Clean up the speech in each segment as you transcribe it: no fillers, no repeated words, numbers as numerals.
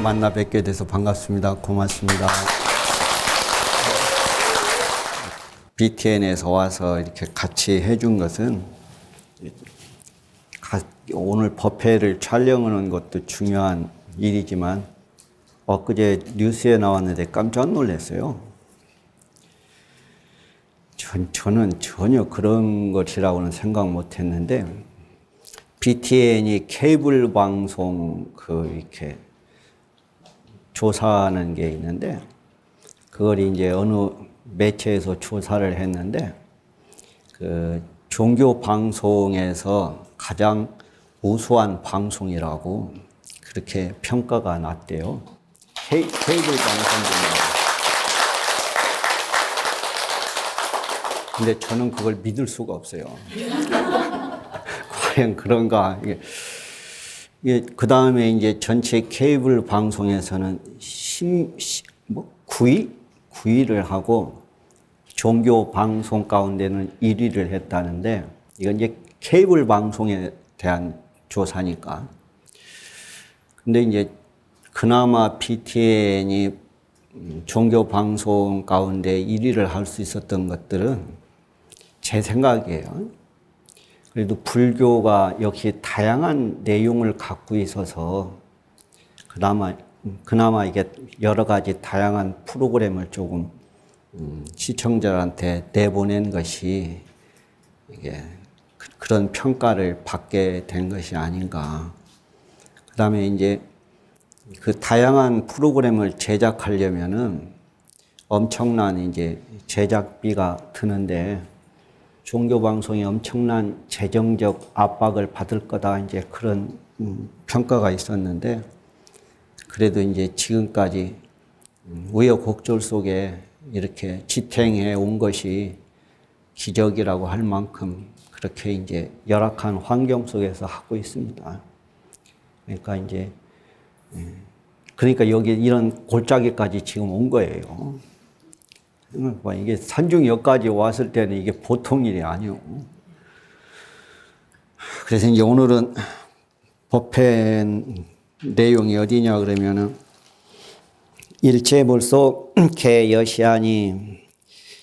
만나 뵙게 돼서 반갑습니다. 고맙습니다. BTN에서 와서 이렇게 같이 해준 것은 오늘 법회를 촬영하는 것도 중요한 일이지만 엊그제 뉴스에 나왔는데 깜짝 놀랐어요. 저는 전혀 그런 것이라고는 생각 못 했는데 BTN이 케이블 방송 이렇게 조사하는 게 있는데 그걸 이제 어느 매체에서 조사를 했는데 그 종교 방송에서 가장 우수한 방송이라고 그렇게 평가가 났대요. 케이블 방송 중에. 근데 저는 그걸 믿을 수가 없어요. 과연 그런가? 그 다음에 이제 전체 케이블 방송에서는 9위를 하고 종교 방송 가운데는 1위를 했다는데 이건 이제 케이블 방송에 대한 조사니까. 근데 이제 그나마 BTN이 종교 방송 가운데 1위를 할 수 있었던 것들은 제 생각이에요. 그래도 불교가 역시 다양한 내용을 갖고 있어서 그나마 이게 여러 가지 다양한 프로그램을 조금 시청자한테 내보낸 것이 이게 그런 평가를 받게 된 것이 아닌가. 그다음에 이제 그 다양한 프로그램을 제작하려면은 엄청난 이제 제작비가 드는데 종교 방송이 엄청난 재정적 압박을 받을 거다 이제 그런 평가가 있었는데 그래도 이제 지금까지 우여곡절 속에 이렇게 지탱해 온 것이 기적이라고 할 만큼 그렇게 이제 열악한 환경 속에서 하고 있습니다. 그러니까 여기 이런 골짜기까지 지금 온 거예요. 이게 산중역까지 왔을 때는 이게 보통 일이 아니에요. 그래서 이제 오늘은 법회 내용이 어디냐 그러면은 일체불속 개여시하니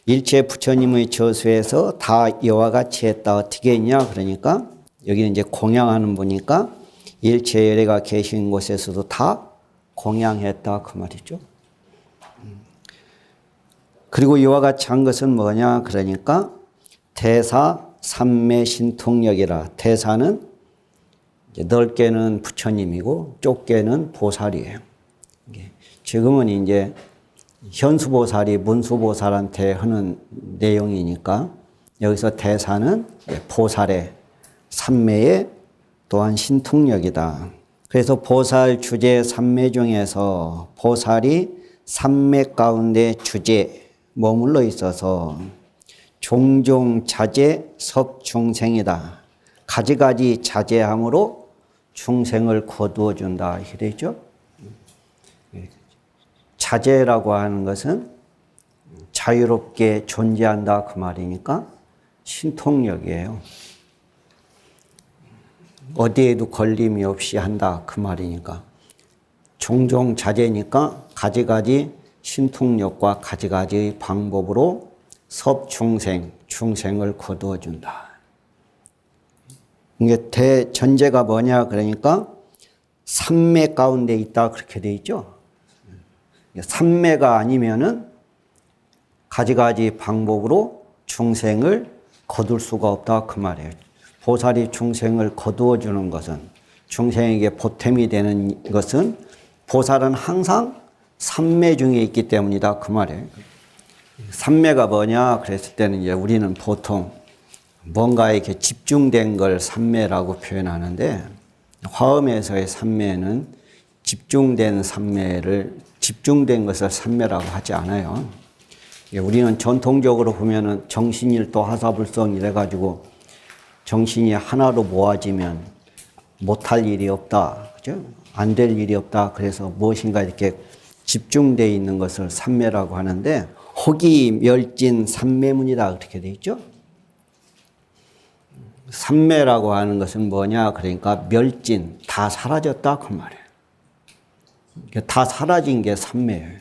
일체 부처님의 저수에서 다 이와 같이 했다. 어떻게 했냐 그러니까 여기는 이제 공양하는 분이니까 일체 열애가 계신 곳에서도 다 공양했다 그 말이죠. 그리고 이와 같이 한 것은 뭐냐 그러니까 대사 삼매신통력이라. 대사는 이제 넓게는 부처님이고 좁게는 보살이에요. 지금은 이제 현수보살이 문수보살한테 하는 내용이니까 여기서 대사는 보살의 삼매의 또한 신통력이다. 그래서 보살 주제 삼매 중에서 보살이 삼매 가운데 주제 머물러 있어서 종종 자제 섭중생이다. 가지가지 자제함으로 중생을 거두어 준다. 이렇게 되죠. 자제라고 하는 것은 자유롭게 존재한다 그 말이니까 신통력이에요. 어디에도 걸림이 없이 한다 그 말이니까 종종 자제니까 가지가지 신통력과 가지가지 방법으로 섭중생, 중생을 거두어 준다. 이게 대전제가 뭐냐 그러니까 삼매 가운데 있다 그렇게 돼 있죠. 삼매가 아니면은 가지가지 방법으로 중생을 거둘 수가 없다 그 말이에요. 보살이 중생을 거두어 주는 것은 중생에게 보탬이 되는 것은 보살은 항상 삼매 중에 있기 때문이다 그 말이에요. 삼매가 뭐냐 그랬을 때는 이제 우리는 보통 뭔가 이렇게 집중된 걸 삼매라고 표현하는데 화엄에서의 삼매는 집중된 것을 삼매라고 하지 않아요. 우리는 전통적으로 보면은 정신일도 하사불성 이래가지고 정신이 하나로 모아지면 못할 일이 없다. 그죠? 안 될 일이 없다. 그래서 무엇인가 이렇게 집중되어 있는 것을 삼매라고 하는데 혹이 멸진 삼매문이다 그렇게 돼 있죠. 삼매라고 하는 것은 뭐냐 그러니까 멸진 다 사라졌다 그 말이에요. 다 사라진 게 삼매예요.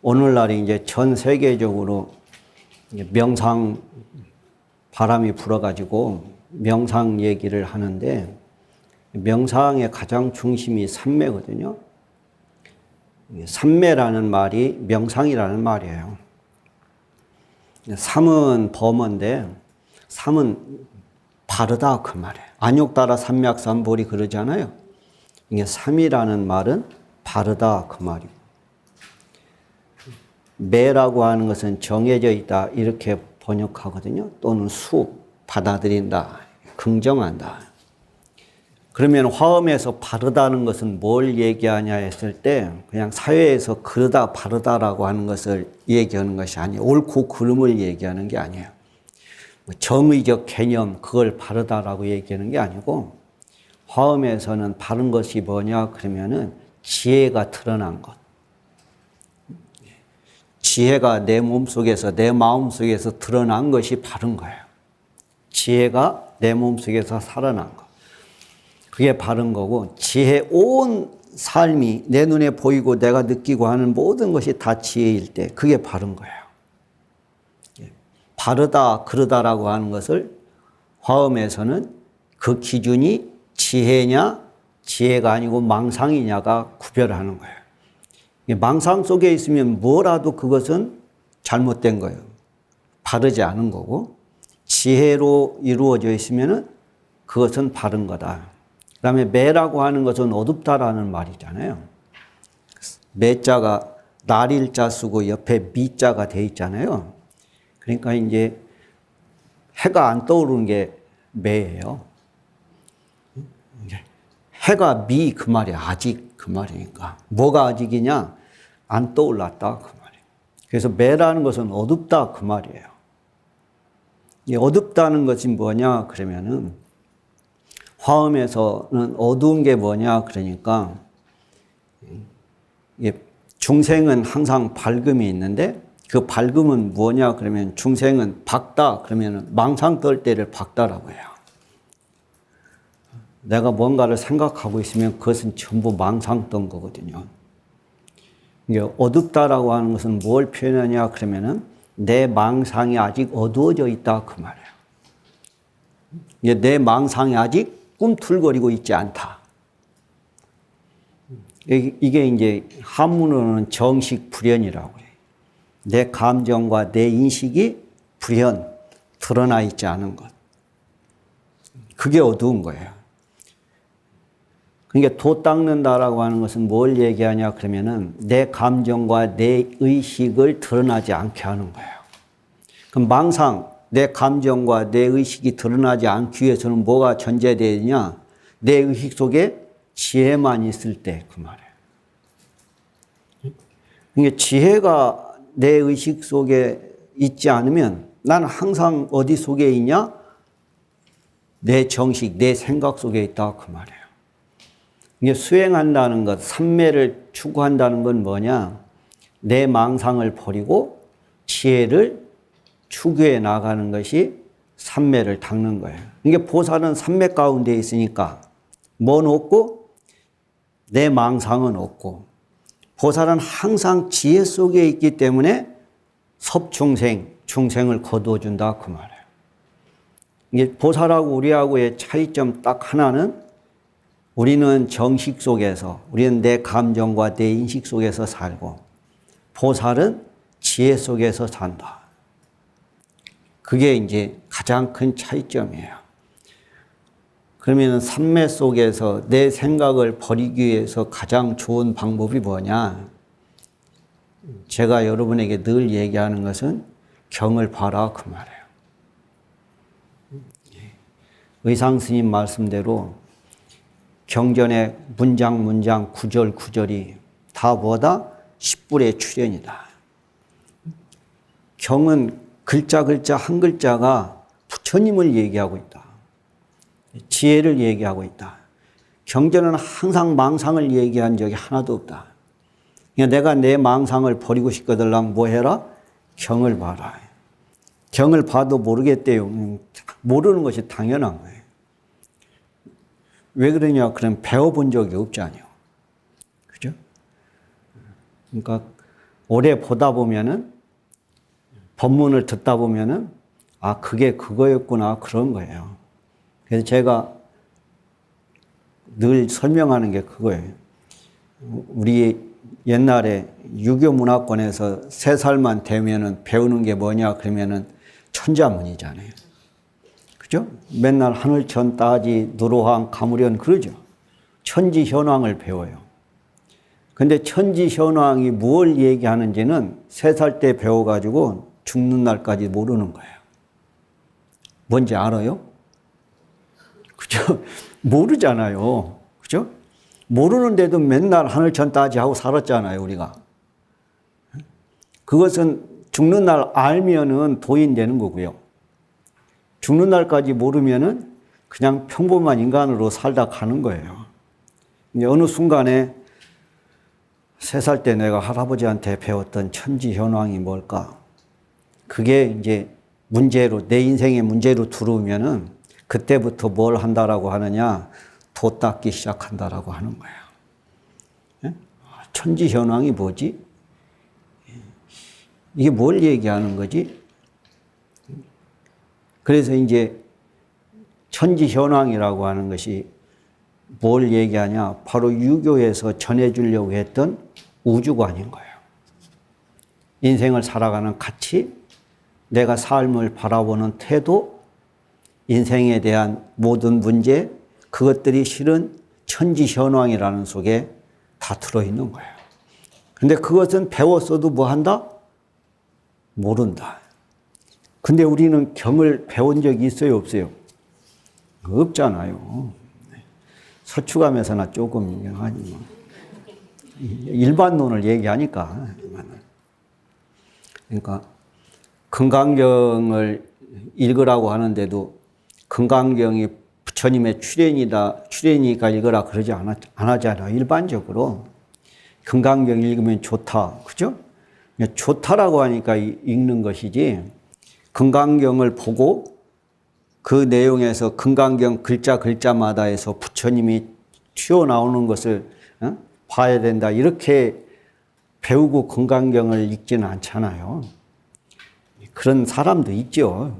오늘날 이제 전 세계적으로 명상 바람이 불어가지고 명상 얘기를 하는데 명상의 가장 중심이 삼매거든요. 삼매라는 말이 명상이라는 말이에요. 삼은 범어인데 삼은 바르다 그 말이에요. 안욕따라 삼맥삼보리 그러잖아요. 이게 삼이라는 말은 바르다 그 말이고, 매라고 하는 것은 정해져 있다 이렇게 번역하거든요. 또는 받아들인다, 긍정한다. 그러면 화엄에서 바르다는 것은 뭘 얘기하냐 했을 때 그냥 사회에서 그러다 바르다라고 하는 것을 얘기하는 것이 아니에요. 옳고 그름을 얘기하는 게 아니에요. 정의적 개념 그걸 바르다라고 얘기하는 게 아니고, 화엄에서는 바른 것이 뭐냐 그러면은 지혜가 드러난 것. 지혜가 내 몸속에서 내 마음속에서 드러난 것이 바른 거예요. 지혜가 내 몸속에서 살아난 것. 그게 바른 거고, 지혜 온 삶이 내 눈에 보이고 내가 느끼고 하는 모든 것이 다 지혜일 때 그게 바른 거예요. 바르다 그르다라고 하는 것을 화엄에서는 그 기준이 지혜냐 지혜가 아니고 망상이냐가 구별하는 거예요. 망상 속에 있으면 뭐라도 그것은 잘못된 거예요. 바르지 않은 거고, 지혜로 이루어져 있으면 그것은 바른 거다. 그 다음에 매라고 하는 것은 어둡다라는 말이잖아요. 매자가 날일자 쓰고 옆에 미자가 돼 있잖아요. 그러니까 이제 해가 안 떠오르는 게 매예요. 해가 미 그 말이야. 아직 그 말이니까. 뭐가 아직이냐? 안 떠올랐다 그 말이에요. 그래서 매라는 것은 어둡다 그 말이에요. 이 어둡다는 것이 뭐냐 그러면은 화엄에서는 어두운 게 뭐냐 그러니까 중생은 항상 밝음이 있는데 그 밝음은 뭐냐 그러면 중생은 밝다 그러면 망상 떨 때를 밝다라고 해요. 내가 뭔가를 생각하고 있으면 그것은 전부 망상 떤 거거든요. 이게 어둡다라고 하는 것은 뭘 표현하냐 그러면은 내 망상이 아직 어두워져 있다 그 말이에요. 이게 내 망상이 아직 꿈틀거리고 있지 않다. 이게 이제 한문으로는 정식 불현이라고 해요. 내 감정과 내 인식이 불현, 드러나 있지 않은 것. 그게 어두운 거예요. 그러니까 도 닦는다라고 하는 것은 뭘 얘기하냐 그러면은 내 감정과 내 의식을 드러나지 않게 하는 거예요. 그럼 망상, 내 감정과 내 의식이 드러나지 않기 위해서는 뭐가 전제되느냐? 내 의식 속에 지혜만 있을 때 그 말이에요. 그러니까 지혜가 내 의식 속에 있지 않으면 나는 항상 어디 속에 있냐? 내 정식, 내 생각 속에 있다 그 말이에요. 이게 수행한다는 것, 삼매를 추구한다는 건 뭐냐? 내 망상을 버리고 지혜를 추구해 나가는 것이 삼매를 닦는 거예요. 이게 보살은 삼매 가운데 있으니까 뭔 없고 내 망상은 없고, 보살은 항상 지혜 속에 있기 때문에 섭중생, 중생을 거두어 준다 그 말이에요. 이게 보살하고 우리하고의 차이점 딱 하나는 우리는 정식 속에서, 우리는 내 감정과 내 인식 속에서 살고, 보살은 지혜 속에서 산다. 그게 이제 가장 큰 차이점이에요. 그러면 삼매 속에서 내 생각을 버리기 위해서 가장 좋은 방법이 뭐냐? 제가 여러분에게 늘 얘기하는 것은 경을 봐라 그 말이에요. 의상 스님 말씀대로 경전의 문장 구절이 다 뭐다? 십불의 출현이다. 경은 글자 한 글자가 부처님을 얘기하고 있다. 지혜를 얘기하고 있다. 경전은 항상 망상을 얘기한 적이 하나도 없다. 그러니까 내가 내 망상을 버리고 싶거든 뭐 해라? 경을 봐라. 경을 봐도 모르겠대요. 모르는 것이 당연한 거예요. 왜 그러냐? 그럼 배워본 적이 없잖아요. 그죠? 그러니까 오래 보다 보면은 법문을 듣다 보면은 아, 그게 그거였구나. 그런 거예요. 그래서 제가 늘 설명하는 게 그거예요. 우리 옛날에 유교 문화권에서 3살만 되면은 배우는 게 뭐냐? 그러면은 천자문이잖아요. 그죠? 맨날 하늘천, 따지, 누로항, 가무련 그러죠. 천지현황을 배워요. 근데 천지현황이 무엇을 얘기하는지는 3살 때 배워가지고 죽는 날까지 모르는 거예요. 뭔지 알아요? 그죠? 모르잖아요. 그죠? 모르는데도 맨날 하늘천 따지 하고 살았잖아요, 우리가. 그것은 죽는 날 알면은 도인 되는 거고요. 죽는 날까지 모르면은 그냥 평범한 인간으로 살다 가는 거예요. 어느 순간에 3살 때 내가 할아버지한테 배웠던 천지현황이 뭘까? 그게 이제 문제로, 내 인생의 문제로 들어오면은 그때부터 뭘 한다라고 하느냐? 도 닦기 시작한다라고 하는 거예요. 천지현황이 뭐지? 이게 뭘 얘기하는 거지? 그래서 이제 천지현황이라고 하는 것이 뭘 얘기하냐? 바로 유교에서 전해주려고 했던 우주관인 거예요. 인생을 살아가는 가치, 내가 삶을 바라보는 태도, 인생에 대한 모든 문제, 그것들이 실은 천지현황이라는 속에 다 들어있는 거예요. 근데 그것은 배웠어도 뭐 한다? 모른다. 근데 우리는 경을 배운 적이 있어요, 없어요? 없잖아요. 서추감에서나 조금 하지. 일반론을 얘기하니까. 그러니까 금강경을 읽으라고 하는데도 금강경이 부처님의 출현이니까 읽으라 그러지 않았잖아요. 일반적으로. 금강경 읽으면 좋다. 그죠? 좋다라고 하니까 읽는 것이지, 금강경을 보고 그 내용에서 금강경 글자마다에서 부처님이 튀어나오는 것을 봐야 된다. 이렇게 배우고 금강경을 읽지는 않잖아요. 그런 사람도 있죠.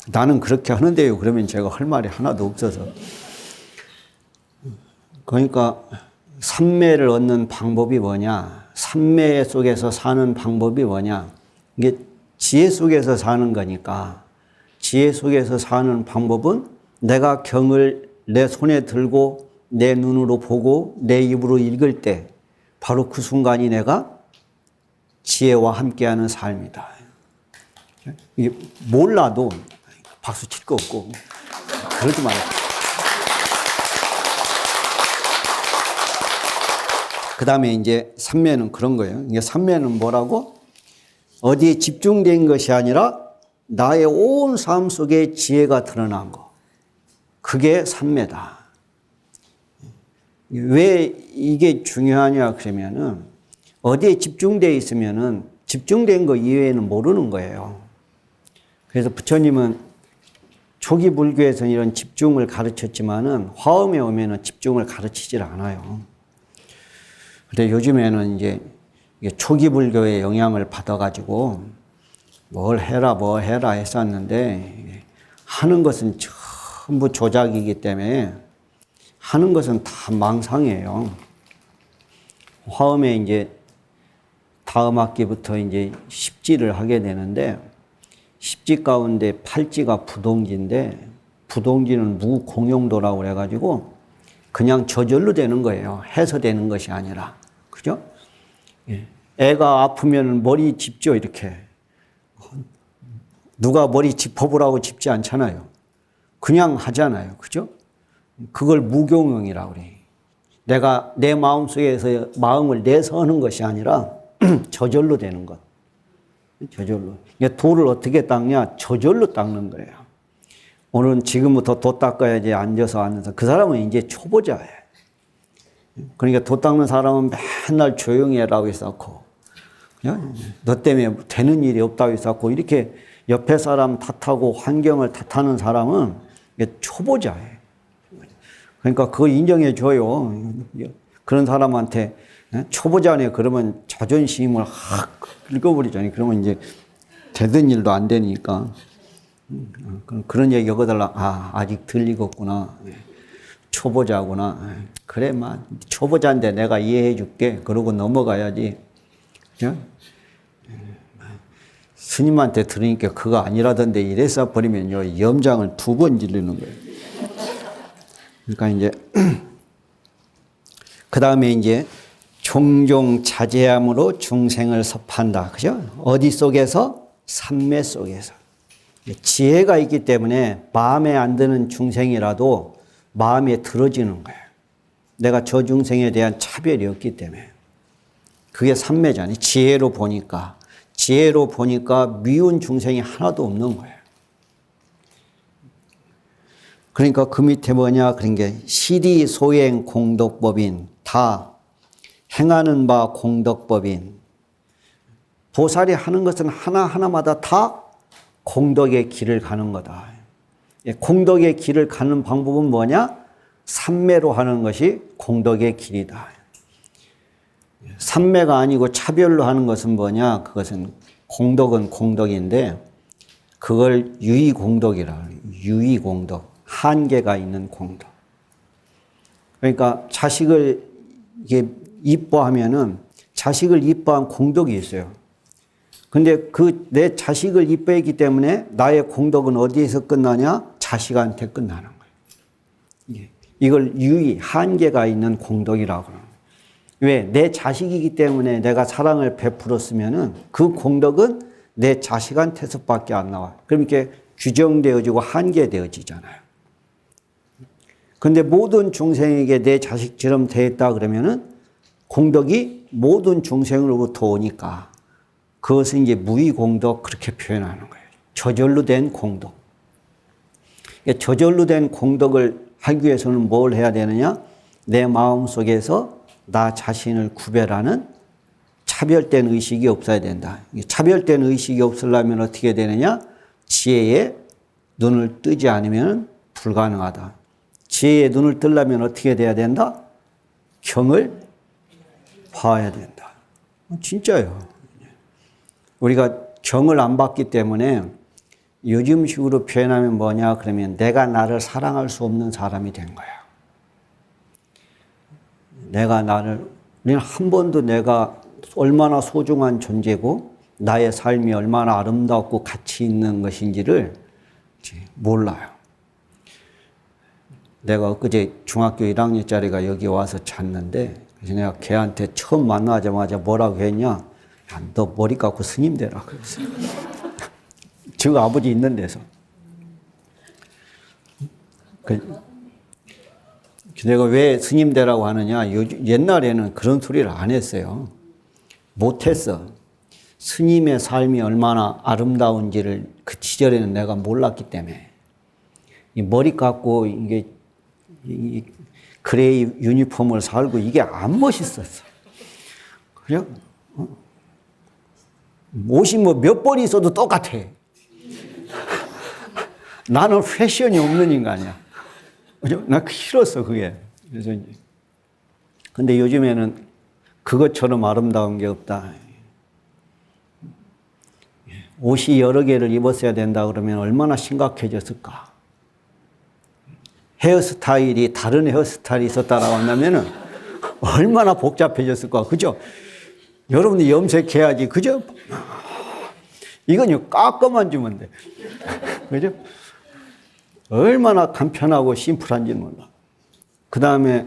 나는 그렇게 하는데요. 그러면 제가 할 말이 하나도 없어서. 그러니까 삼매를 얻는 방법이 뭐냐? 삼매 속에서 사는 방법이 뭐냐? 이게 지혜 속에서 사는 거니까, 지혜 속에서 사는 방법은 내가 경을 내 손에 들고 내 눈으로 보고 내 입으로 읽을 때 바로 그 순간이 내가 지혜와 함께하는 삶이다. 이게 몰라도 박수 칠 거 없고 그러지 말아요. 그 다음에 이제 삼매는 그런 거예요. 이게 삼매는 뭐라고? 어디에 집중된 것이 아니라 나의 온 삶 속에 지혜가 드러난 거. 그게 삼매다. 왜 이게 중요하냐 그러면은 어디에 집중되어 있으면은 집중된 거 이외에는 모르는 거예요. 그래서 부처님은 초기 불교에서는 이런 집중을 가르쳤지만은 화엄에 오면은 집중을 가르치질 않아요. 근데 요즘에는 이제 초기 불교의 영향을 받아가지고 뭘 해라 했었는데 하는 것은 전부 조작이기 때문에 하는 것은 다 망상이에요. 화엄에 이제 다음 학기부터 이제 십지를 하게 되는데 십지 가운데 팔지가 부동지인데 부동지는 무공용도라고 그래가지고 그냥 저절로 되는 거예요. 해서 되는 것이 아니라. 그죠? 애가 아프면 머리 짚죠, 이렇게. 누가 머리 짚어보라고 짚지 않잖아요. 그냥 하잖아요. 그죠? 그걸 무경용이라고 그래. 내가 내 마음속에서 마음을 내서 하는 것이 아니라 저절로 되는 것. 저절로. 돌을 어떻게 닦냐? 저절로 닦는 거예요. 오늘은 지금부터 도 닦아야지 앉아서 그 사람은 이제 초보자예요. 그러니까 도 닦는 사람은 맨날 조용히 해라고 했었고, 너 때문에 되는 일이 없다고 했었고, 이렇게 옆에 사람 탓하고 환경을 탓하는 사람은 이게 초보자예요. 그러니까 그거 인정해 줘요. 그런 사람한테 초보자네 그러면 자존심을 확 긁어버리잖아요. 그러면 이제 되던 일도 안 되니까. 그런 얘기 하거들라. 아직 덜 익었구나. 초보자구나. 그래, 초보자인데 내가 이해해 줄게. 그러고 넘어가야지. 스님한테 들으니까 그거 아니라던데 이래서 버리면요, 염장을 2번 지르는 거예요. 그러니까 이제, 그 다음에 이제, 종종 자제함으로 중생을 섭한다. 그죠? 어디 속에서? 삼매 속에서. 지혜가 있기 때문에 마음에 안 드는 중생이라도 마음에 들어지는 거예요. 내가 저 중생에 대한 차별이 없기 때문에. 그게 삼매잖아요. 지혜로 보니까 미운 중생이 하나도 없는 거예요. 그러니까 그 밑에 뭐냐? 그런 게 시리 소행 공덕법인, 다 행하는 바 공덕법인. 보살이 하는 것은 하나하나마다 다 공덕의 길을 가는 거다. 공덕의 길을 가는 방법은 뭐냐? 삼매로 하는 것이 공덕의 길이다. 삼매가 아니고 차별로 하는 것은 뭐냐? 그것은 공덕은 공덕인데 그걸 유의공덕이라 해요. 유의공덕. 한계가 있는 공덕. 그러니까 자식을 이게 이뻐하면은 자식을 이뻐한 공덕이 있어요. 근데 내 자식을 이뻐했기 때문에 나의 공덕은 어디에서 끝나냐? 자식한테 끝나는 거예요. 이걸 한계가 있는 공덕이라고 합니다. 왜? 내 자식이기 때문에 내가 사랑을 베풀었으면은 그 공덕은 내 자식한테서밖에 안 나와요. 그럼 이렇게 규정되어지고 한계되어지잖아요. 근데 모든 중생에게 내 자식처럼 되었다 그러면은 공덕이 모든 중생으로부터 오니까 그것은 이제 무의공덕 그렇게 표현하는 거예요. 저절로 된 공덕. 저절로 된 공덕을 하기 위해서는 뭘 해야 되느냐? 내 마음속에서 나 자신을 구별하는 차별된 의식이 없어야 된다. 차별된 의식이 없으려면 어떻게 되느냐? 지혜에 눈을 뜨지 않으면 불가능하다. 지혜에 눈을 뜨려면 어떻게 돼야 된다? 경을 봐야 된다. 진짜요. 우리가 경을 안 봤기 때문에 요즘식으로 표현하면 뭐냐? 그러면 내가 나를 사랑할 수 없는 사람이 된 거야. 우리는 한 번도 내가 얼마나 소중한 존재고 나의 삶이 얼마나 아름답고 가치 있는 것인지를 몰라요. 내가 엊그제 중학교 1학년짜리가 여기 와서 잤는데 그래서 내가 걔한테 처음 만나자마자 뭐라고 했냐? 야, 너 머리 깎고 스님 되라 그랬어요. 저 아버지 있는 데서. 내가 왜 스님 되라고 하느냐? 옛날에는 그런 소리를 안 했어요. 못했어. 스님의 삶이 얼마나 아름다운지를 그 시절에는 내가 몰랐기 때문에. 이 머리 깎고 이게 이 그레이 유니폼을 살고 이게 안 멋있었어. 그죠? 옷이 뭐 몇 벌이 있어도 똑같아. 나는 패션이 없는 인간이야. 그죠? 나 싫었어, 그게. 그래서 이제. 근데 요즘에는 그것처럼 아름다운 게 없다. 옷이 여러 개를 입었어야 된다 그러면 얼마나 심각해졌을까. 헤어스타일이 다른 헤어스타일이 있었다라고 한다면은 얼마나 복잡해졌을까. 그죠? 여러분이 염색해야지. 그죠? 이건 깎아만 주면 돼. 그죠? 얼마나 간편하고 심플한지 몰라. 그 다음에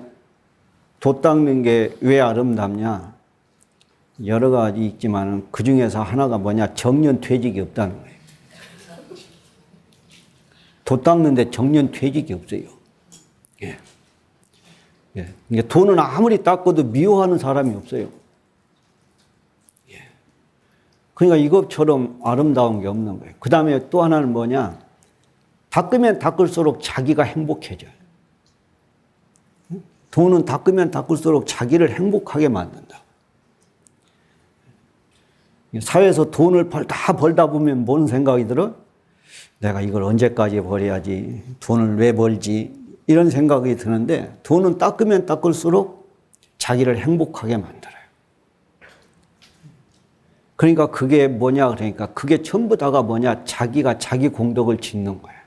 돛 닦는 게 왜 아름답냐? 여러 가지 있지만 그 중에서 하나가 뭐냐? 정년 퇴직이 없다는 거예요. 돛 닦는데 정년 퇴직이 없어요. 예. 예. 돈은 아무리 닦아도 미워하는 사람이 없어요. 예. 그러니까 이것처럼 아름다운 게 없는 거예요. 그 다음에 또 하나는 뭐냐? 닦으면 닦을수록 자기가 행복해져요. 돈은 닦으면 닦을수록 자기를 행복하게 만든다. 사회에서 돈을 다 벌다 보면 뭔 생각이 들어? 내가 이걸 언제까지 벌어야지, 돈을 왜 벌지, 이런 생각이 드는데 돈은 닦으면 닦을수록 자기를 행복하게 만들어요. 그러니까 그게 뭐냐, 그러니까 그게 전부 다가 뭐냐, 자기가 자기 공덕을 짓는 거예요.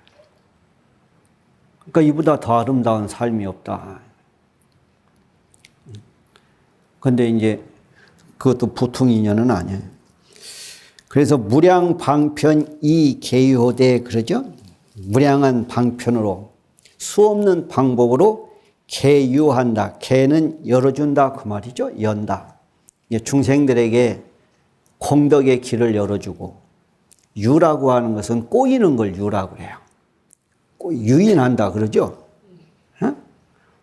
그러니까 이보다 더 아름다운 삶이 없다. 근데 이제 그것도 보통 인연은 아니에요. 그래서 무량 방편 이 개요대 그러죠? 무량한 방편으로 수 없는 방법으로 개유한다. 개는 열어준다 그 말이죠. 연다. 중생들에게 공덕의 길을 열어주고, 유라고 하는 것은 꼬이는 걸 유라고 그래요. 유인한다 그러죠.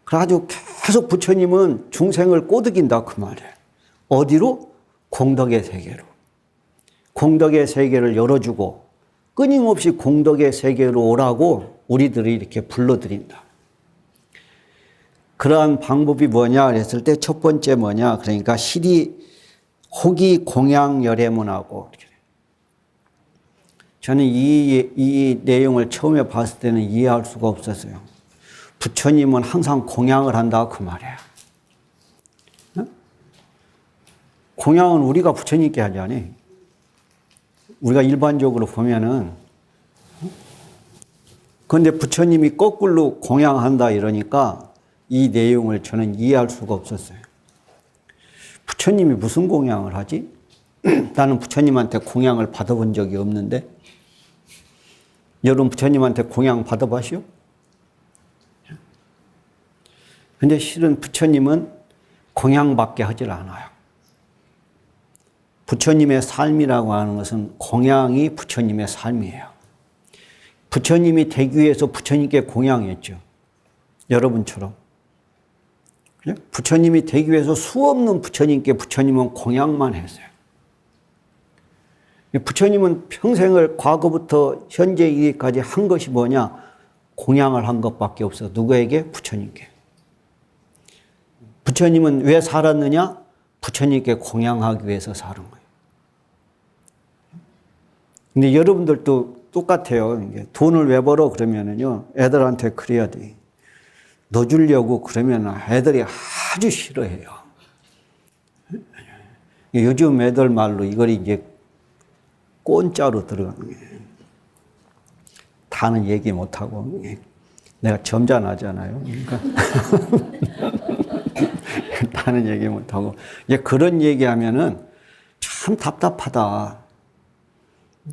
그래가지고 계속 부처님은 중생을 꼬드긴다 그 말이에요. 어디로? 공덕의 세계로. 공덕의 세계를 열어주고 끊임없이 공덕의 세계로 오라고 우리들이 이렇게 불러들인다. 그러한 방법이 뭐냐 그랬을 때 첫 번째 뭐냐, 그러니까 실이 혹이 공양열애문하고. 저는 이 내용을 처음에 봤을 때는 이해할 수가 없었어요. 부처님은 항상 공양을 한다 그 말이에요. 공양은 우리가 부처님께 하잖아요. 우리가 일반적으로 보면은, 그런데 부처님이 거꾸로 공양한다 이러니까 이 내용을 저는 이해할 수가 없었어요. 부처님이 무슨 공양을 하지? 나는 부처님한테 공양을 받아본 적이 없는데, 여러분 부처님한테 공양 받아보시오? 근데 실은 부처님은 공양밖에 하질 않아요. 부처님의 삶이라고 하는 것은 공양이 부처님의 삶이에요. 부처님이 되기 위해서 부처님께 공양했죠. 여러분처럼. 부처님이 되기 위해서 수없는 부처님께 부처님은 공양만 했어요. 부처님은 평생을 과거부터 현재 이기까지 한 것이 뭐냐? 공양을 한 것밖에 없어. 누구에게? 부처님께. 부처님은 왜 살았느냐? 부처님께 공양하기 위해서 사는 거예요. 근데 여러분들도 똑같아요. 돈을 왜 벌어? 그러면은요, 애들한테 그래야 돼. 너 주려고 그러면 애들이 아주 싫어해요. 요즘 애들 말로 이걸 이제 꼰짜로 들어가는 거예요. 다는 얘기 못하고. 내가 점잖하잖아요. 그러니까. 다는 얘기 못하고. 이제 그런 얘기하면은 참 답답하다.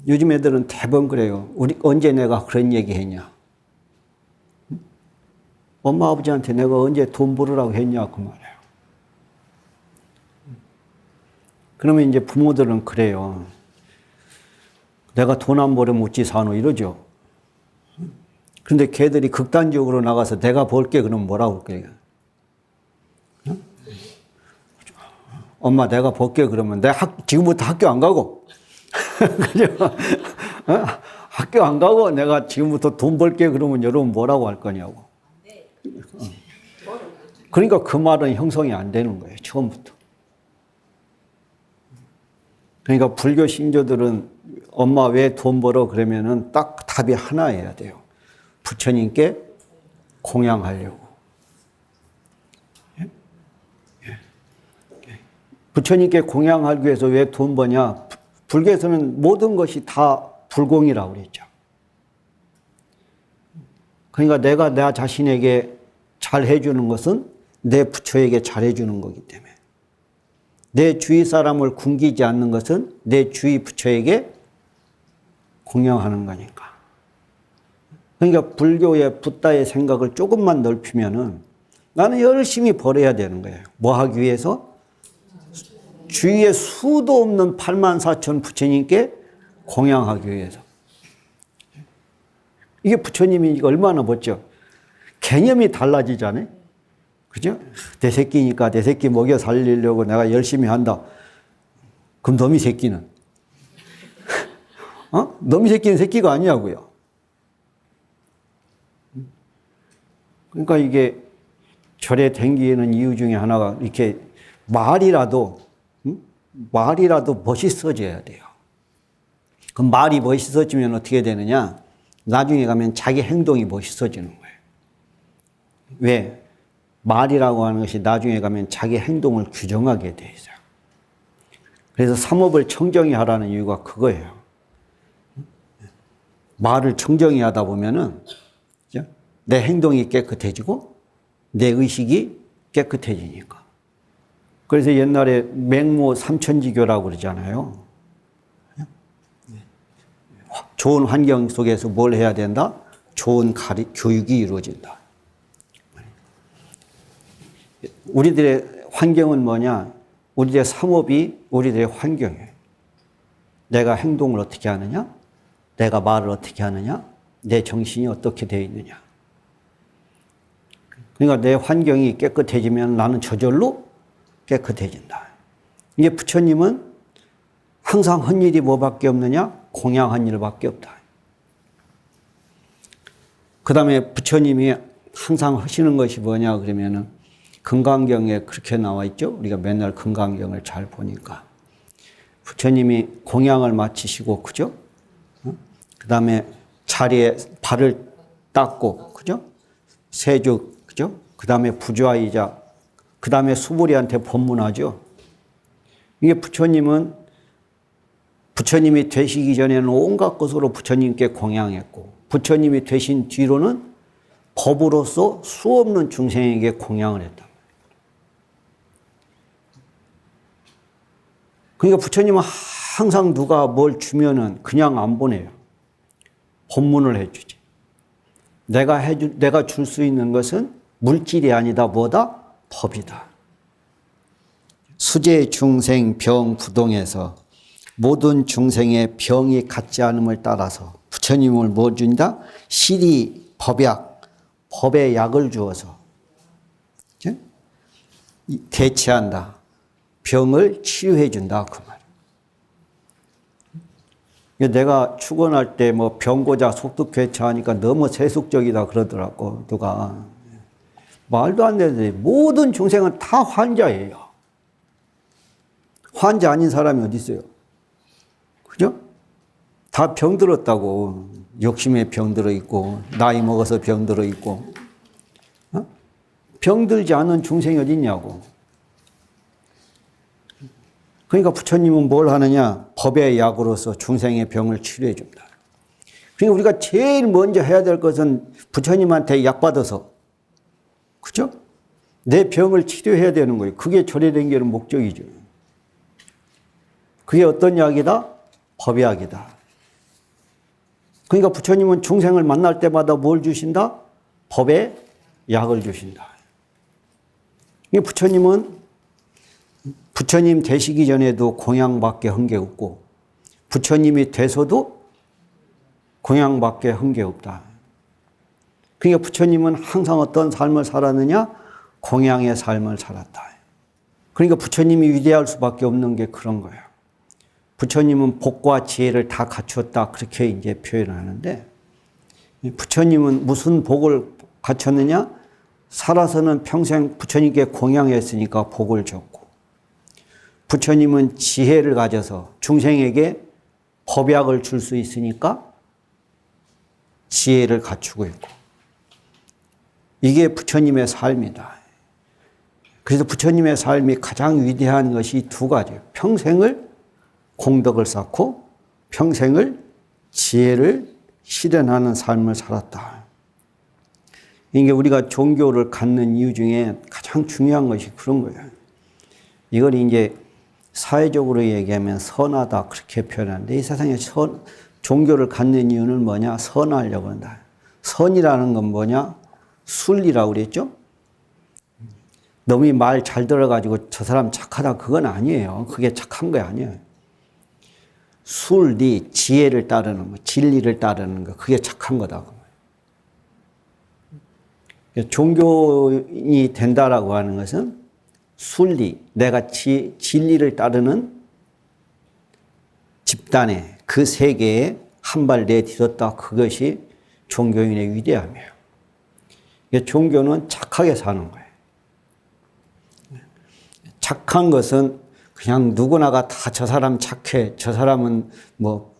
요즘 애들은 대부분 그래요. 우리 언제 내가 그런 얘기 했냐? 엄마 아버지한테 내가 언제 돈 벌으라고 했냐 그 말이에요. 그러면 이제 부모들은 그래요. 내가 돈 안 벌으면 어찌 사노 이러죠. 그런데 걔들이 극단적으로 나가서 내가 벌게 그러면 뭐라고 그래요? 엄마 내가 벌게 그러면 내가 지금부터 학교 안 가고 그죠? 학교 안 가고 내가 지금부터 돈 벌게 그러면 여러분 뭐라고 할 거냐고. 그러니까 그 말은 형성이 안 되는 거예요. 처음부터. 그러니까 불교 신조들은 엄마 왜 돈 벌어 그러면은 딱 답이 하나여야 돼요. 부처님께 공양하려고. 부처님께 공양하기 위해서 왜 돈 버냐? 불교에서는 모든 것이 다 불공이라고 그랬죠. 그러니까 내가 내 자신에게 잘 해주는 것은 내 부처에게 잘 해주는 거기 때문에, 내 주위 사람을 굶기지 않는 것은 내 주위 부처에게 공양하는 거니까. 그러니까 불교의 붓다의 생각을 조금만 넓히면은 나는 열심히 벌어야 되는 거예요. 뭐 하기 위해서? 주위에 수도 없는 84,000 부처님께 공양하기 위해서. 이게 부처님이 얼마나 멋져. 개념이 달라지잖아요. 그죠? 내 새끼니까 내 새끼 먹여 살리려고 내가 열심히 한다. 그럼 너미 새끼는? 너미 새끼는 새끼가 아니냐고요. 그러니까 이게 절에 댕기는 이유 중에 하나가 이렇게 말이라도 멋있어져야 돼요. 그럼 말이 멋있어지면 어떻게 되느냐? 나중에 가면 자기 행동이 멋있어지는 거예요. 왜? 말이라고 하는 것이 나중에 가면 자기 행동을 규정하게 돼 있어요. 그래서 삼업을 청정히 하라는 이유가 그거예요. 말을 청정히 하다 보면은 내 행동이 깨끗해지고 내 의식이 깨끗해지니까. 그래서 옛날에 맹모 삼천지교라고 그러잖아요. 좋은 환경 속에서 뭘 해야 된다? 좋은 교육이 이루어진다. 우리들의 환경은 뭐냐? 우리들의 삼업이 우리들의 환경이에요. 내가 행동을 어떻게 하느냐? 내가 말을 어떻게 하느냐? 내 정신이 어떻게 되어 있느냐? 그러니까 내 환경이 깨끗해지면 나는 저절로 깨끗해진다. 이게 부처님은 항상 한 일이 뭐밖에 없느냐? 공양한 일밖에 없다. 그 다음에 부처님이 항상 하시는 것이 뭐냐 그러면은 금강경에 그렇게 나와 있죠. 우리가 맨날 금강경을 잘 보니까 부처님이 공양을 마치시고 그죠? 그 다음에 자리에 발을 닦고 그죠? 세죽 그죠? 그 다음에 부좌이자 그 다음에 수보리한테 법문하죠. 이게 부처님이 되시기 전에는 온갖 것으로 부처님께 공양했고 부처님이 되신 뒤로는 법으로서 수없는 중생에게 공양을 했다. 그러니까 부처님은 항상 누가 뭘 주면은 그냥 안 보내요. 법문을 해주지. 내가 줄 수 있는 것은 물질이 아니다. 뭐다? 법이다. 수제 중생 병 부동에서 모든 중생의 병이 같지 않음을 따라서 부처님을 뭐 준다? 실이 법약, 법의 약을 주어서 대체한다. 병을 치유해 준다. 그 말. 내가 축원할 때 뭐 병고자 속득괴차하니까 너무 세속적이다 그러더라고 누가. 말도 안 되는데 모든 중생은 다 환자예요. 환자 아닌 사람이 어디 있어요? 그죠? 다 병들었다고. 욕심에 병들어 있고 나이 먹어서 병들어 있고 병들지 않은 중생이 어디 있냐고. 그러니까 부처님은 뭘 하느냐? 법의 약으로서 중생의 병을 치료해 줍니다. 그러니까 우리가 제일 먼저 해야 될 것은 부처님한테 약 받아서 그죠? 내 병을 치료해야 되는 거예요. 그게 절에댕기는 목적이죠. 그게 어떤 약이다? 법약이다. 그러니까 부처님은 중생을 만날 때마다 뭘 주신다? 법의 약을 주신다. 부처님 되시기 전에도 공양밖에 한 게 없고 부처님이 돼서도 공양밖에 한 게 없다. 그러니까 부처님은 항상 어떤 삶을 살았느냐? 공양의 삶을 살았다. 그러니까 부처님이 위대할 수밖에 없는 게 그런 거예요. 부처님은 복과 지혜를 다 갖추었다. 그렇게 이제 표현을 하는데 부처님은 무슨 복을 갖췄느냐? 살아서는 평생 부처님께 공양했으니까 복을 줬고 부처님은 지혜를 가져서 중생에게 법약을 줄 수 있으니까 지혜를 갖추고 있고 이게 부처님의 삶이다. 그래서 부처님의 삶이 가장 위대한 것이 두 가지예요. 평생을 공덕을 쌓고 평생을 지혜를 실현하는 삶을 살았다. 이게 우리가 종교를 갖는 이유 중에 가장 중요한 것이 그런 거예요. 이걸 이제 사회적으로 얘기하면 선하다 그렇게 표현하는데 이 세상에 종교를 갖는 이유는 뭐냐? 선하려고 한다. 선이라는 건 뭐냐? 순리라고 그랬죠? 너무 말 잘 들어가지고 저 사람 착하다 그건 아니에요. 그게 착한 거 아니에요. 순리, 지혜를 따르는 거, 진리를 따르는 거 그게 착한 거다. 종교인이 된다라고 하는 것은 순리, 내가 진리를 따르는 집단에 그 세계에 한 발 내딛었다. 그것이 종교인의 위대함이에요. 종교는 착하게 사는 거예요. 착한 것은 그냥 누구나가 다 저 사람 착해, 저 사람은 뭐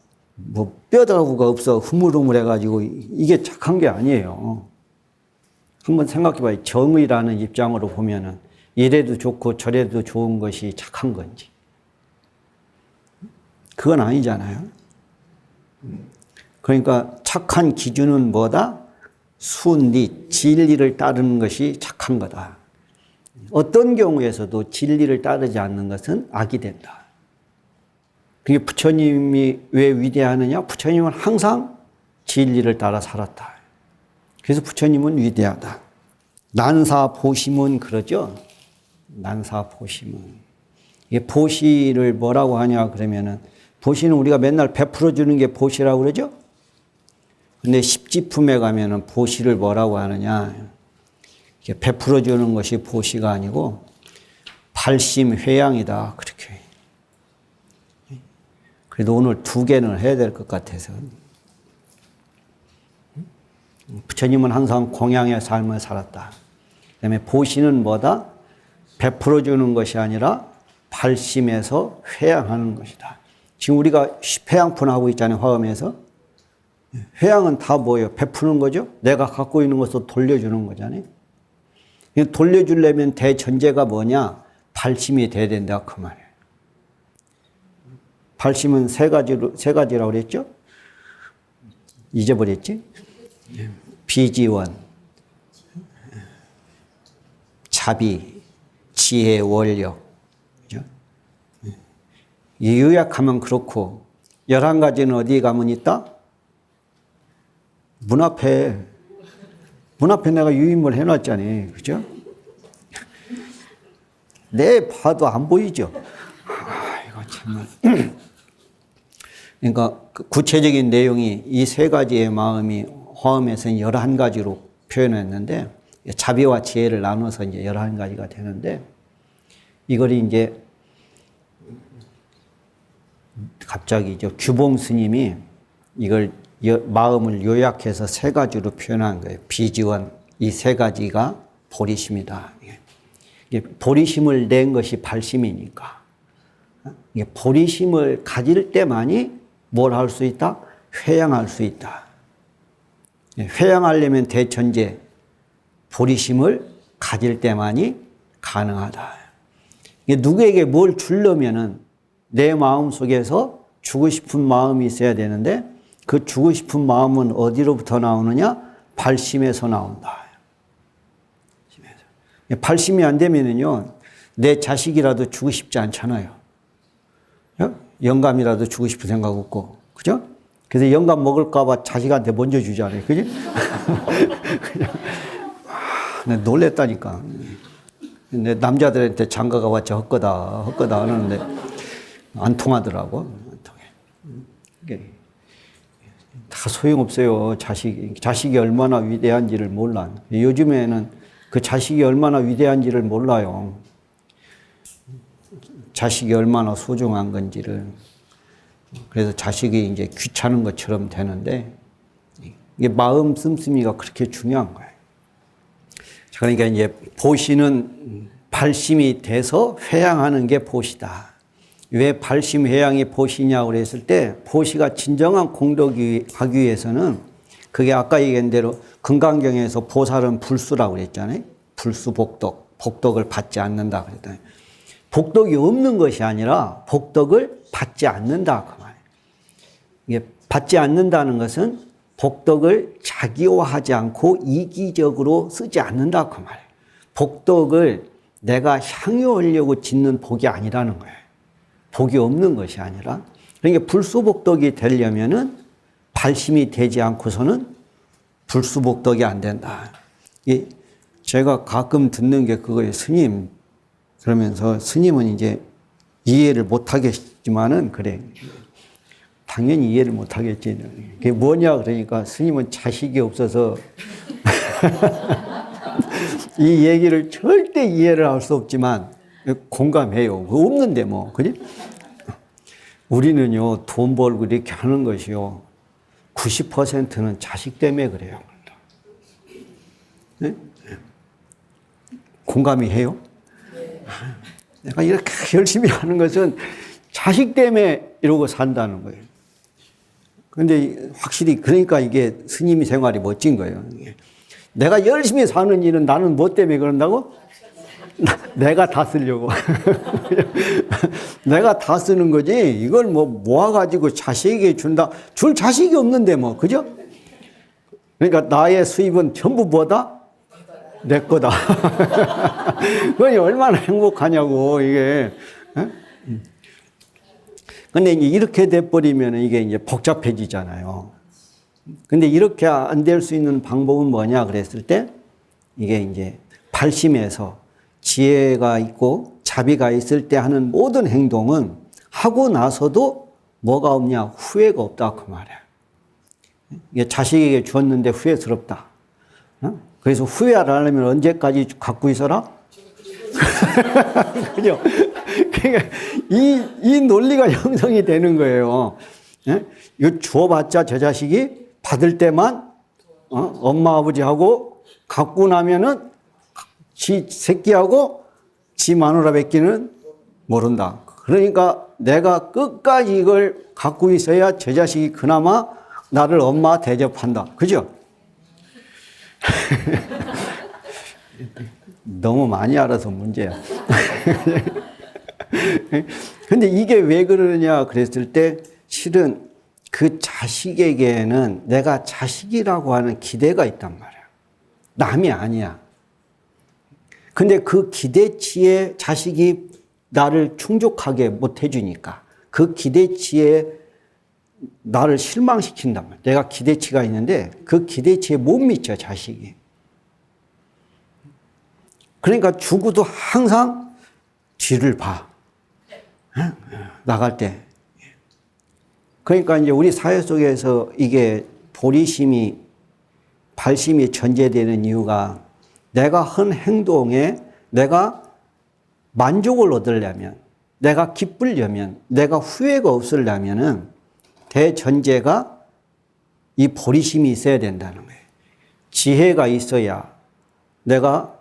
뭐 뼈다구가 없어 흐물흐물해가지고 이게 착한 게 아니에요. 한번 생각해봐요. 정의라는 입장으로 보면은 이래도 좋고 저래도 좋은 것이 착한 건지. 그건 아니잖아요. 그러니까 착한 기준은 뭐다? 순리, 진리를 따르는 것이 착한 거다. 어떤 경우에서도 진리를 따르지 않는 것은 악이 된다. 그게 부처님이 왜 위대하느냐? 부처님은 항상 진리를 따라 살았다. 그래서 부처님은 위대하다. 난사보심은 그러죠. 난사보심은. 이게 보시를 뭐라고 하냐 그러면은 보시는 우리가 맨날 베풀어 주는 게 보시라고 그러죠. 근데 십지품에 가면은 보시를 뭐라고 하느냐. 이게 베풀어 주는 것이 보시가 아니고 발심회양이다. 그렇게. 그래도 오늘 2개는 해야 될 것 같아서. 부처님은 항상 공양의 삶을 살았다. 그다음에 보시는 뭐다? 베풀어 주는 것이 아니라 발심에서 회양하는 것이다. 지금 우리가 회양푼하고 있잖아요. 화엄에서. 회양은 다 뭐예요? 베푸는 거죠? 내가 갖고 있는 것을 돌려주는 거잖아요. 돌려주려면 대전제가 뭐냐? 발심이 돼야 된다. 그 말이에요. 발심은 세 가지라고 그랬죠? 잊어버렸지? 비지원, 자비, 지혜, 원력. 그죠? 요약하면 그렇고, 11가지는 어디에 가면 있다? 문 앞에 내가 유인물 해놨잖아요. 그죠? 내 봐도 안 보이죠? 이거 정말. 그러니까 구체적인 내용이 이 3가지의 마음이 화엄에서는 11가지로 표현했는데, 자비와 지혜를 나눠서 이제 11가지가 되는데, 이걸 이제 갑자기 규봉 스님이 이걸 마음을 요약해서 3가지로 표현한 거예요. 비지원, 이 3가지가 보리심이다. 이게 보리심을 낸 것이 발심이니까. 이게 보리심을 가질 때만이 뭘 할 수 있다? 회양할 수 있다. 회양하려면 대천제, 보리심을 가질 때만이 가능하다. 누구에게 뭘 주려면은 내 마음 속에서 주고 싶은 마음이 있어야 되는데 그 주고 싶은 마음은 어디로부터 나오느냐? 발심에서 나온다. 발심이 안 되면은요, 내 자식이라도 주고 싶지 않잖아요. 영감이라도 주고 싶은 생각 없고, 그죠? 그래서 영감 먹을까봐 자식한테 먼저 주잖아요. 그지? 내가 놀랬다니까. 근데 남자들한테 장가가 왔자 헛거다 하는데 안 통하더라고. 안 통해. 다 소용없어요. 자식이 얼마나 위대한지를 몰라. 요즘에는 그 자식이 얼마나 위대한지를 몰라요. 자식이 얼마나 소중한 건지를. 그래서 자식이 이제 귀찮은 것처럼 되는데, 이게 마음 씀씀이가 그렇게 중요한 거예요. 그러니까 이제 보시는 발심이 돼서 회양하는 게 보시다. 왜 발심 회양이 보시냐고 그랬을 때, 보시가 진정한 공덕이 하기 위해서는, 그게 아까 얘기한 대로 금강경에서 보살은 불수라고 그랬잖아요. 불수 복덕, 복덕을 받지 않는다 그랬잖아요. 복덕이 없는 것이 아니라 복덕을 받지 않는다 그 말이에요. 이게 받지 않는다는 것은 복덕을 자기화하지 않고 이기적으로 쓰지 않는다 그 말이에요. 복덕을 내가 향유하려고 짓는 복이 아니라는 거예요. 복이 없는 것이 아니라. 그러니까 불수복덕이 되려면은 발심이 되지 않고서는 불수복덕이 안 된다. 제가 가끔 듣는 게 그거예요. 스님. 그러면서 스님은 이제 이해를 못 하겠지만은 그래. 당연히 이해를 못 하겠지. 그게 뭐냐 그러니까 스님은 자식이 없어서 이 얘기를 절대 이해를 할 수 없지만 공감해요. 없는데 뭐, 그지? 우리는요, 돈 벌고 이렇게 하는 것이요, 90%는 자식 때문에 그래요. 네? 공감이 해요? 내가 이렇게 열심히 하는 것은 자식 때문에 이러고 산다는 거예요. 근데 확실히 그러니까 이게 스님 생활이 멋진 거예요. 내가 열심히 사는 일은 나는 뭐 때문에 그런다고? 내가 다 쓰려고. 내가 다 쓰는 거지. 이걸 뭐 모아가지고 자식에게 준다. 줄 자식이 없는데 뭐, 그죠? 그러니까 나의 수입은 전부 뭐다? 내 거다. 그건 얼마나 행복하냐고, 이게. 근데 이제 이렇게 돼버리면 이게 이제 복잡해지잖아요. 근데 이렇게 안 될 수 있는 방법은 뭐냐 그랬을 때 이게 이제 발심에서 지혜가 있고 자비가 있을 때 하는 모든 행동은 하고 나서도 뭐가 없냐? 후회가 없다 그 말이야. 이게 자식에게 주었는데 후회스럽다. 그래서 후회 안 하려면 언제까지 갖고 있어라? 그죠? 그러니까 이 논리가 형성이 되는 거예요. 이거 주어봤자 저 자식이 받을 때만 엄마 아버지하고 갖고 나면은 지 새끼하고 지 마누라 뵙기는 모른다. 그러니까 내가 끝까지 이걸 갖고 있어야 저 자식이 그나마 나를 엄마 대접한다. 그죠? 너무 많이 알아서 문제야. 근데 이게 왜 그러느냐 그랬을 때 실은 그 자식에게는 내가 자식이라고 하는 기대가 있단 말이야. 남이 아니야. 근데 그 기대치에 자식이 나를 충족하게 못 해주니까 그 기대치에 나를 실망시킨단 말이야. 내가 기대치가 있는데 그 기대치에 못 미쳐 자식이. 그러니까 죽어도 항상 뒤를 봐. 나갈 때. 그러니까 이제 우리 사회 속에서 이게 보리심이, 발심이 전제되는 이유가 내가 한 행동에 내가 만족을 얻으려면, 내가 기쁘려면, 내가 후회가 없으려면은 대전제가 이 보리심이 있어야 된다는 거예요. 지혜가 있어야 내가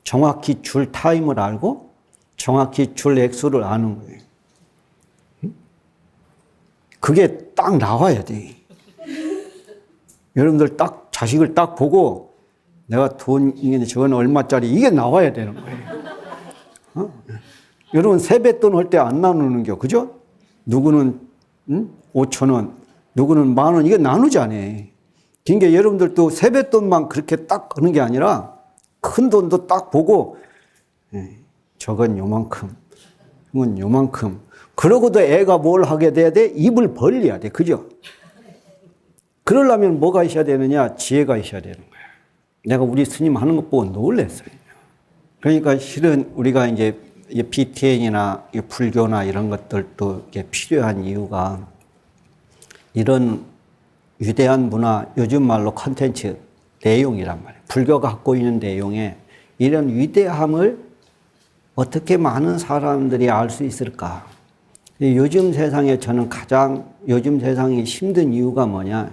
정확히 줄 타임을 알고 정확히 줄 액수를 아는 거예요. 그게 딱 나와야 돼. 여러분들 딱 자식을 딱 보고 내가 돈, 저건 얼마짜리 이게 나와야 되는 거예요. 여러분 세뱃돈 할 때 안 나누는 겨, 그죠? 누구는 5,000원, 누구는 10,000원 이게 나누잖아. 그러니까 여러분들도 세뱃돈만 그렇게 딱 하는 게 아니라 큰 돈도 딱 보고 저건 요만큼, 이건 요만큼. 그러고도 애가 뭘 하게 돼야 돼? 입을 벌려야 돼. 그죠? 그러려면 뭐가 있어야 되느냐? 지혜가 있어야 되는 거야. 내가 우리 스님 하는 것 보고 놀랐어요. 그러니까 실은 우리가 이제 BTN이나 불교나 이런 것들도 필요한 이유가 이런 위대한 문화, 요즘 말로 콘텐츠 내용이란 말이에요. 불교가 갖고 있는 내용에 이런 위대함을 어떻게 많은 사람들이 알 수 있을까? 요즘 세상에 저는 요즘 세상이 힘든 이유가 뭐냐?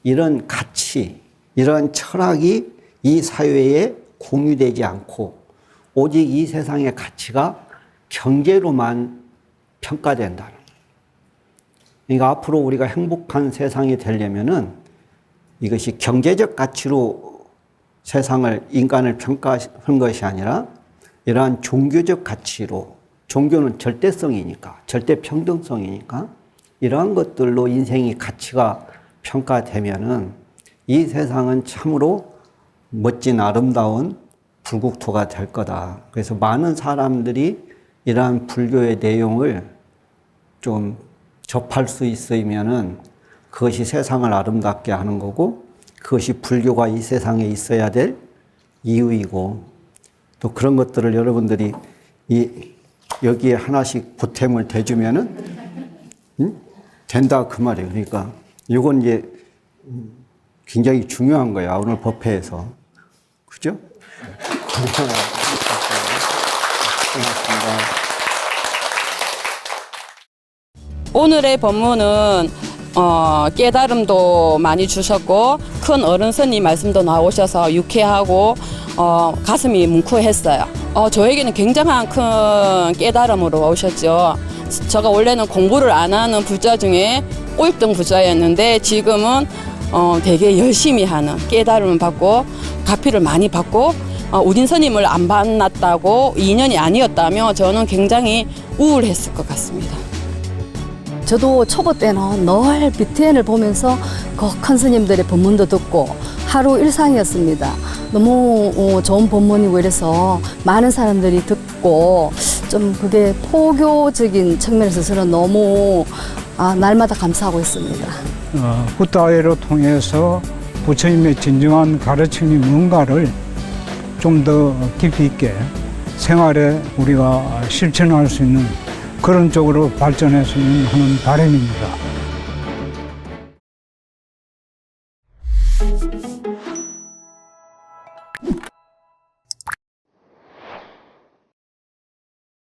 이런 가치, 이런 철학이 이 사회에 공유되지 않고 오직 이 세상의 가치가 경제로만 평가된다는 거예요. 그러니까 앞으로 우리가 행복한 세상이 되려면은 이것이 경제적 가치로 세상을, 인간을 평가한 것이 아니라 이러한 종교적 가치로, 종교는 절대성이니까, 절대평등성이니까 이러한 것들로 인생의 가치가 평가되면은 이 세상은 참으로 멋진 아름다운 불국토가 될 거다. 그래서 많은 사람들이 이러한 불교의 내용을 좀 접할 수 있으면은 그것이 세상을 아름답게 하는 거고 그것이 불교가 이 세상에 있어야 될 이유이고 또 그런 것들을 여러분들이 여기에 하나씩 보탬을 대주면은 된다 그 말이에요. 그러니까 이건 이제 굉장히 중요한 거야 오늘 법회에서. 그죠? 고맙습니다. 오늘의 법문은 깨달음도 많이 주셨고 큰 어른 스님 말씀도 나오셔서 유쾌하고 가슴이 뭉클했어요. 저에게는 굉장한 큰 깨달음으로 오셨죠. 제가 원래는 공부를 안 하는 부자 중에 꼴등 부자였는데 지금은 되게 열심히 하는 깨달음을 받고 가피를 많이 받고 우진 스님을 안 만났다고 2년이 아니었다면 저는 굉장히 우울했을 것 같습니다. 저도 초보 때는 늘 BTN을 보면서 그 큰 스님들의 법문도 듣고 하루 일상이었습니다. 너무 좋은 법문이고 이래서 많은 사람들이 듣고 좀 그게 포교적인 측면에서 저는 너무 날마다 감사하고 있습니다. 굿다이를 통해서 부처님의 진정한 가르침이 뭔가를 좀 더 깊이 있게 생활에 우리가 실천할 수 있는 그런 쪽으로 발전했으면 하는 바람입니다.